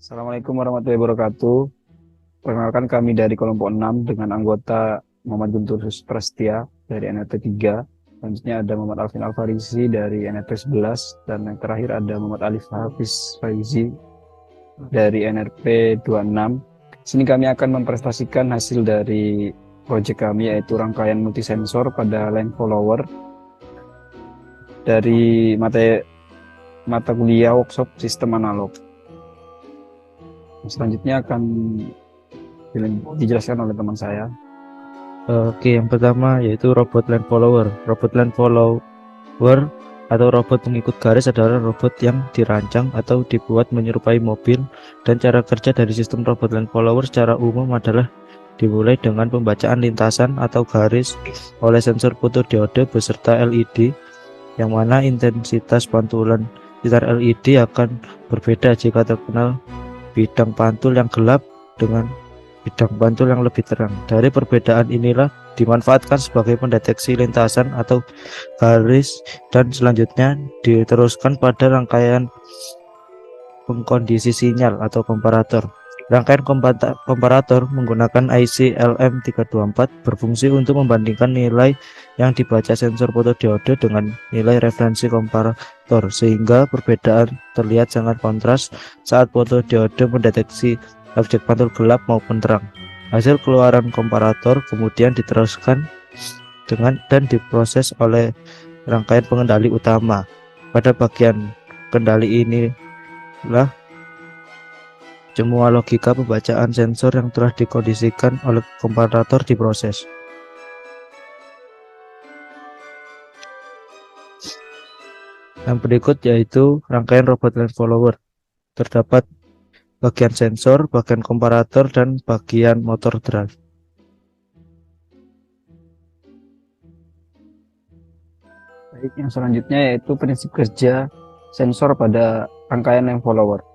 Assalamualaikum warahmatullahi wabarakatuh. Perkenalkan kami dari kelompok 6 dengan anggota Muhammad Guntur Prastia dari NRT 3. Selanjutnya ada Muhammad Alvin Alfarisi dari NRT 11 dan yang terakhir ada Muhammad Alif Hafiz Faizi dari NRP 26. Sini kami akan mempresentasikan hasil dari proyek kami yaitu rangkaian multisensor pada line follower dari mata kuliah workshop sistem analog. Selanjutnya akan dijelaskan oleh teman saya. Oke, yang pertama yaitu robot land follower. Robot land follower atau robot pengikut garis adalah robot yang dirancang atau dibuat menyerupai mobil, dan cara kerja dari sistem robot land follower secara umum adalah dimulai dengan pembacaan lintasan atau garis oleh sensor fotodiode beserta LED, yang mana intensitas pantulan sinar LED akan berbeda jika terkenal bidang pantul yang gelap dengan bidang pantul yang lebih terang. Dari perbedaan inilah dimanfaatkan sebagai pendeteksi lintasan atau garis, dan selanjutnya diteruskan pada rangkaian pengkondisi sinyal atau komparator. Rangkaian komparator menggunakan IC LM324 berfungsi untuk membandingkan nilai yang dibaca sensor fotodiode dengan nilai referensi komparator, sehingga perbedaan terlihat sangat kontras saat fotodiode mendeteksi objek pantul gelap maupun terang. Hasil keluaran komparator kemudian diteruskan dan diproses oleh rangkaian pengendali utama. Pada bagian kendali inilah semua logika pembacaan sensor yang telah dikondisikan oleh komparator diproses. Yang berikut yaitu rangkaian robot land follower. Terdapat bagian sensor, bagian komparator, dan bagian motor drive. Baik, yang selanjutnya yaitu prinsip kerja sensor pada rangkaian land follower.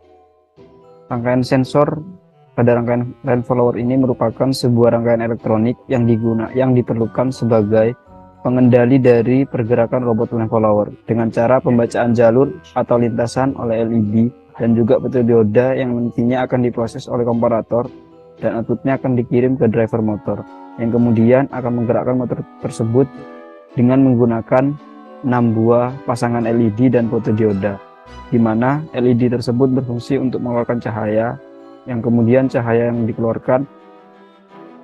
Rangkaian sensor pada rangkaian land follower ini merupakan sebuah rangkaian elektronik yang diperlukan sebagai pengendali dari pergerakan robot land follower dengan cara pembacaan jalur atau lintasan oleh LED dan juga fotodioda yang nantinya akan diproses oleh komparator dan outputnya akan dikirim ke driver motor yang kemudian akan menggerakkan motor tersebut dengan menggunakan 6 buah pasangan LED dan fotodioda, di mana LED tersebut berfungsi untuk mengeluarkan cahaya, yang kemudian cahaya yang dikeluarkan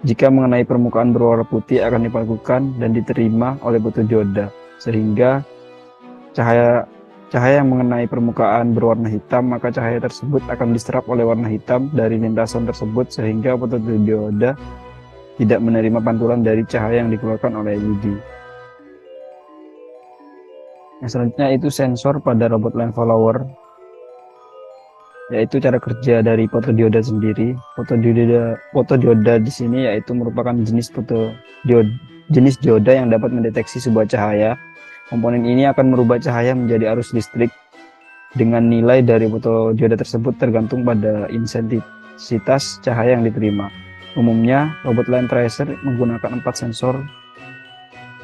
jika mengenai permukaan berwarna putih akan dipakukan dan diterima oleh fotodioda, sehingga cahaya yang mengenai permukaan berwarna hitam, maka cahaya tersebut akan diserap oleh warna hitam dari lintasan tersebut, sehingga fotodioda tidak menerima pantulan dari cahaya yang dikeluarkan oleh LED. Yang selanjutnya itu sensor pada robot land follower, yaitu cara kerja dari fotodioda sendiri. Fotodioda di sini yaitu merupakan jenis dioda yang dapat mendeteksi sebuah cahaya. Komponen ini akan merubah cahaya menjadi arus listrik dengan nilai dari fotodioda tersebut tergantung pada intensitas cahaya yang diterima. Umumnya robot line tracer menggunakan 4 sensor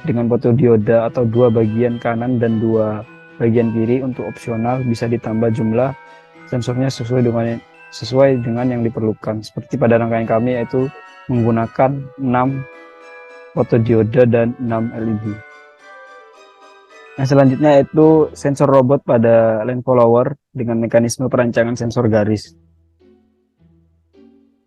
dengan fotodioda atau 2 bagian kanan dan 2 bagian kiri. Untuk opsional bisa ditambah jumlah sensornya sesuai dengan yang diperlukan. Seperti pada rangkaian kami yaitu menggunakan 6 fotodioda dan 6 LED. Yang selanjutnya yaitu sensor robot pada land follower dengan mekanisme perancangan sensor garis.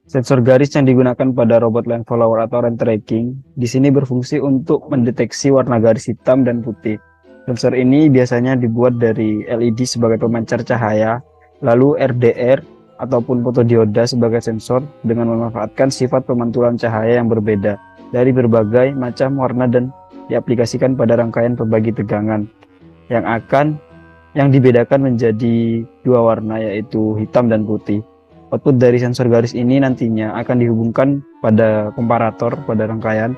Sensor garis yang digunakan pada robot land follower atau land tracking di sini berfungsi untuk mendeteksi warna garis hitam dan putih. Sensor ini biasanya dibuat dari LED sebagai pemancar cahaya, lalu RDR ataupun fotodioda sebagai sensor dengan memanfaatkan sifat pemantulan cahaya yang berbeda dari berbagai macam warna dan diaplikasikan pada rangkaian pembagi tegangan yang dibedakan menjadi 2 warna yaitu hitam dan putih. Output dari sensor garis ini nantinya akan dihubungkan pada komparator pada rangkaian.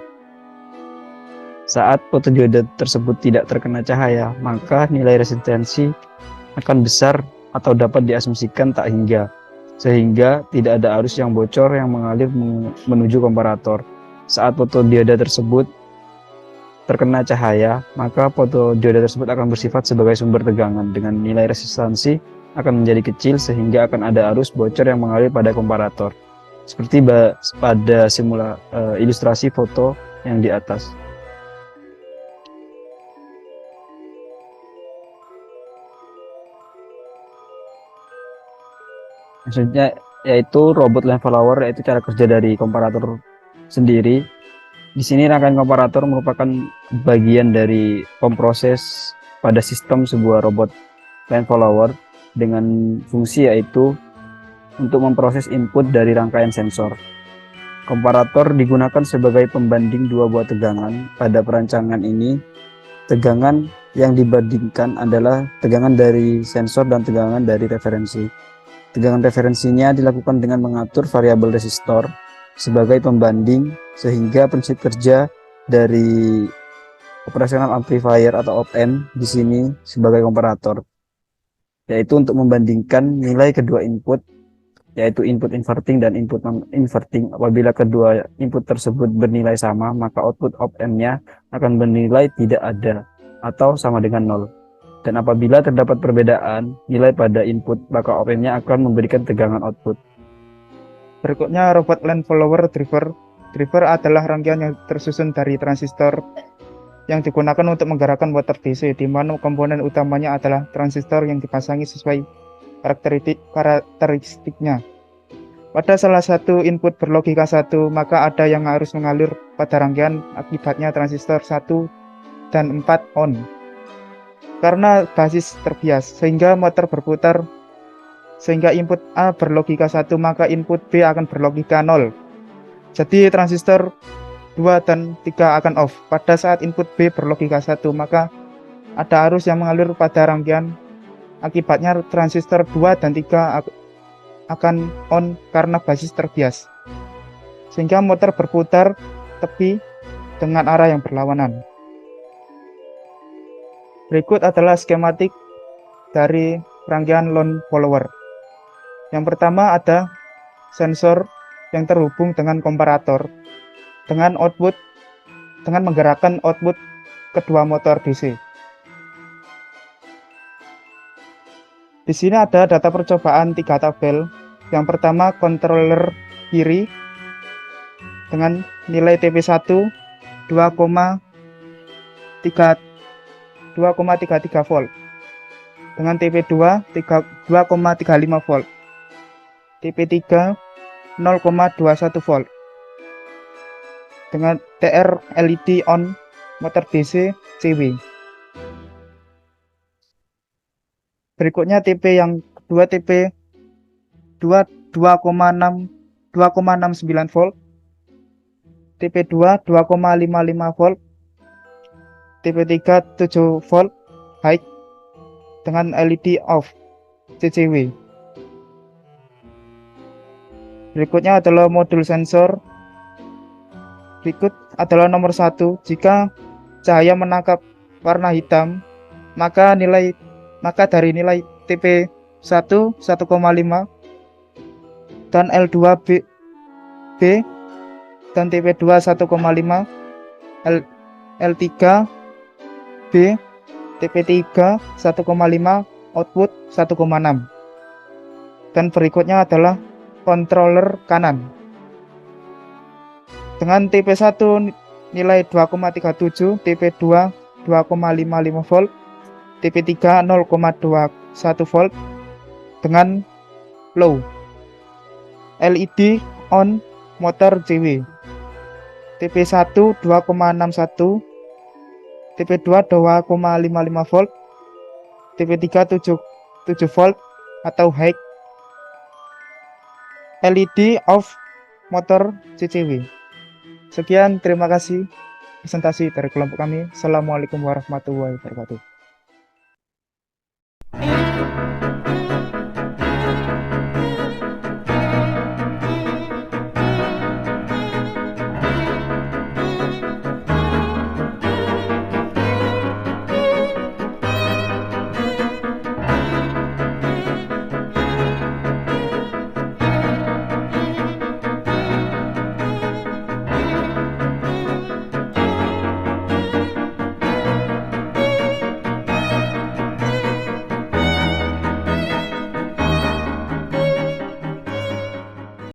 Saat fotodioda tersebut tidak terkena cahaya, maka nilai resistensi akan besar atau dapat diasumsikan tak hingga, sehingga tidak ada arus yang bocor yang mengalir menuju komparator. Saat fotodioda tersebut terkena cahaya, maka fotodioda tersebut akan bersifat sebagai sumber tegangan dengan nilai resistansi akan menjadi kecil sehingga akan ada arus bocor yang mengalir pada komparator. Seperti pada ilustrasi foto yang di atas. Maksudnya yaitu robot line follower, yaitu cara kerja dari komparator sendiri. Di sini rangkaian komparator merupakan bagian dari pemproses pada sistem sebuah robot line follower dengan fungsi yaitu untuk memproses input dari rangkaian sensor. Komparator digunakan sebagai pembanding dua buah tegangan. Pada perancangan ini, tegangan yang dibandingkan adalah tegangan dari sensor dan tegangan dari referensi. Tegangan referensinya dilakukan dengan mengatur variabel resistor sebagai pembanding, sehingga prinsip kerja dari operasional amplifier atau op-amp di sini sebagai komparator, yaitu untuk membandingkan nilai kedua input, yaitu input inverting dan input non-inverting. Apabila kedua input tersebut bernilai sama, maka output op-amp-nya akan bernilai tidak ada atau sama dengan 0. Dan apabila terdapat perbedaan nilai pada input, maka op-amp-nya akan memberikan tegangan output. Berikutnya robot line follower driver. Driver adalah rangkaian yang tersusun dari transistor yang digunakan untuk menggerakkan motor DC, di mana komponen utamanya adalah transistor yang dipasangi sesuai karakteristiknya. Pada salah satu input berlogika 1, maka ada yang harus mengalir pada rangkaian, akibatnya transistor 1 dan 4 on. Karena basis terbias, sehingga motor berputar, sehingga input A berlogika 1, maka input B akan berlogika 0. Jadi transistor 2 dan 3 akan off. Pada saat input B berlogika 1, maka ada arus yang mengalir pada rangkaian, akibatnya transistor 2 dan 3 akan on karena basis terbias, sehingga motor berputar tepi dengan arah yang berlawanan. Berikut adalah skematik dari rangkaian line follower. Yang pertama ada sensor yang terhubung dengan komparator dengan menggerakkan output kedua motor DC. Di sini ada data percobaan 3 tabel. Yang pertama controller kiri dengan nilai TP1 2,33 volt, dengan TP2 2,35 volt, TP3 0,21 volt, dengan TR LED on motor DC CW. Berikutnya TP yang kedua, TP 2,69 volt, TP2 2,55 volt, TP3 7 volt high dengan LED off CCW. Berikutnya adalah modul sensor. Berikut adalah nomor 1. Jika cahaya menangkap warna hitam, maka dari nilai TP1 1,5 dan L2 B dan TP2 1,5, L3 B, TP3 1,5, output 1,6. Dan berikutnya adalah controller kanan. Dengan TP1 nilai 2,37, TP2 2,55 volt, TP3 0,21 volt dengan low. LED on motor CW. TP1 2,61, TP2 2,55 volt, TP3 7 volt atau high. LED off motor CCW. Sekian, terima kasih presentasi dari kelompok kami. Assalamualaikum warahmatullahi wabarakatuh.